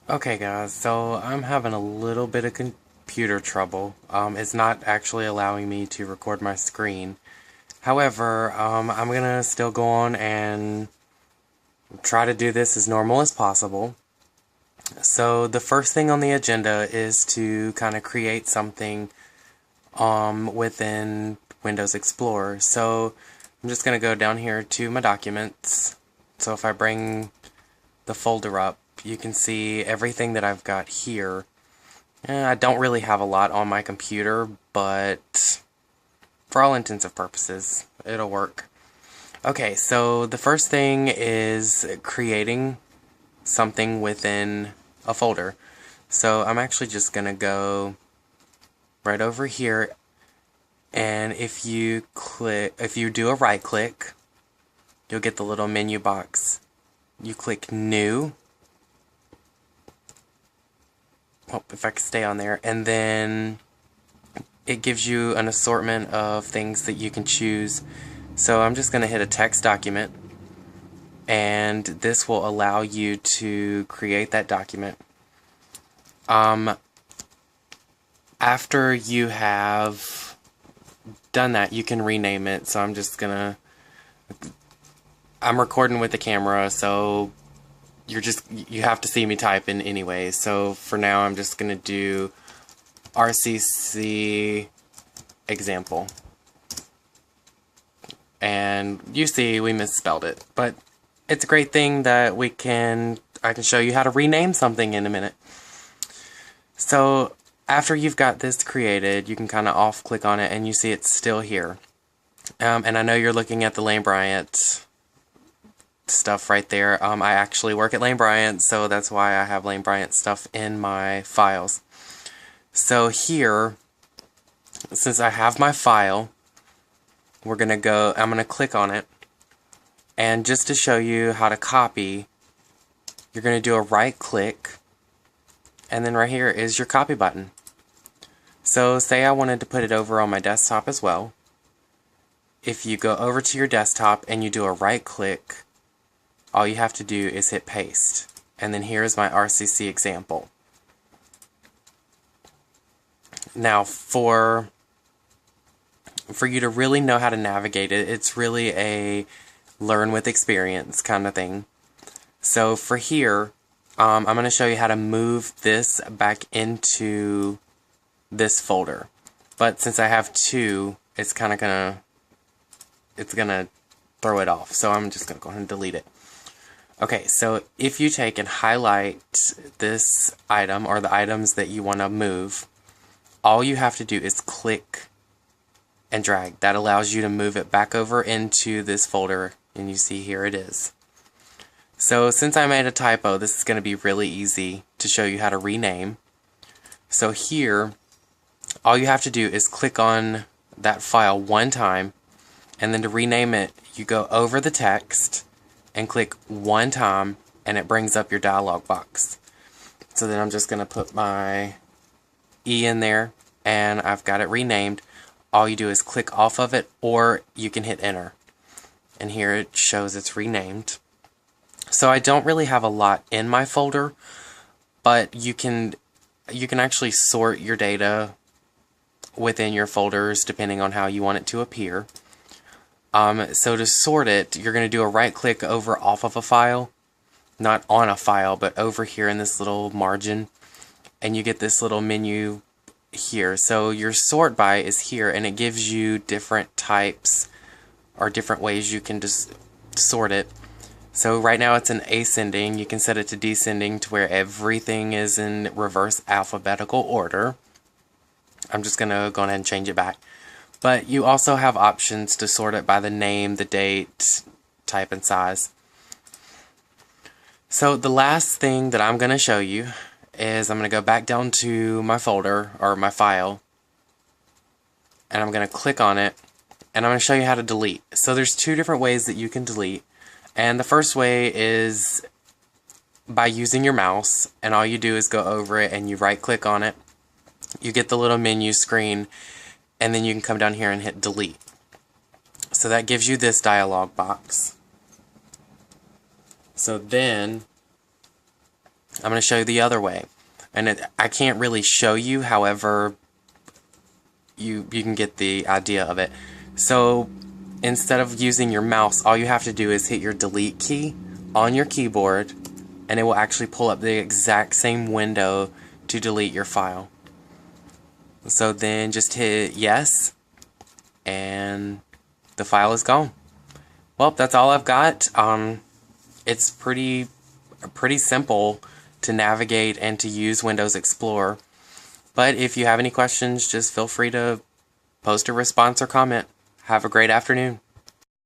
Okay guys, so I'm having a little bit of computer trouble. It's not actually allowing me to record my screen. However, I'm gonna still go on and try to do this as normal as possible. So the first thing on the agenda is to kind of create something within Windows Explorer. So I'm just gonna go down here to my documents. So if I bring the folder up, you can see everything that I've got here. I don't really have a lot on my computer, but for all intents and purposes, it'll work. Okay, so the first thing is creating something within a folder. So I'm actually just going to go right over here, and if you do a right click, you'll get the little menu box. You click New. Oh, if I could stay on there, and then it gives you an assortment of things that you can choose. So I'm just going to hit a text document, and this will allow you to create that document. After you have done that, you can rename it. So I'm recording with the camera, so you have to see me type in anyway. So for now, I'm just going to do RCC example. And you see we misspelled it, but it's a great thing that I can show you how to rename something in a minute. So after you've got this created, you can kind of off click on it and you see it's still here. And I know you're looking at the Lane Bryant stuff right there. I actually work at Lane Bryant, so that's why I have Lane Bryant stuff in my files. So here, since I have my file, I'm gonna click on it, and just to show you how to copy, you're gonna do a right click, and then right here is your copy button. So say I wanted to put it over on my desktop as well. If you go over to your desktop and you do a right click, all you have to do is hit paste. And then here's my RCC example. Now for you to really know how to navigate it, it's really a learn with experience kind of thing. So for here, I'm going to show you how to move this back into this folder. But since I have two, it's gonna throw it off. So I'm just gonna go ahead and delete it. Okay, so if you take and highlight this item or the items that you want to move, all you have to do is click and drag. That allows you to move it back over into this folder, and you see here it is. So since I made a typo, this is going to be really easy to show you how to rename. So here, all you have to do is click on that file one time, and then to rename it, you go over the text and click one time, and it brings up your dialog box. So then I'm just going to put my E in there, and I've got it renamed. All you do is click off of it, or you can hit enter. And here it shows it's renamed. So I don't really have a lot in my folder, but you can actually sort your data within your folders depending on how you want it to appear. So to sort it, you're going to do a right click over off of a file, not on a file, but over here in this little margin, and you get this little menu here. So your sort by is here, and it gives you different types or different ways you can just sort it. So right now it's in ascending. You can set it to descending to where everything is in reverse alphabetical order. I'm just going to go ahead and change it back. But you also have options to sort it by the name, the date, type, and size. So the last thing that I'm going to show you is I'm going to go back down to my folder, or my file, and I'm going to click on it, and I'm going to show you how to delete. So there's two different ways that you can delete, and the first way is by using your mouse, and all you do is go over it and you right click on it. You get the little menu screen, and then you can come down here and hit delete. So that gives you this dialog box. So then I'm going to show you the other way. And I can't really show you, however, you can get the idea of it. So instead of using your mouse, all you have to do is hit your delete key on your keyboard, and it will actually pull up the exact same window to delete your file. So then just hit yes, and the file is gone. Well, that's all I've got. It's pretty simple to navigate and to use Windows Explorer. But if you have any questions, just feel free to post a response or comment. Have a great afternoon.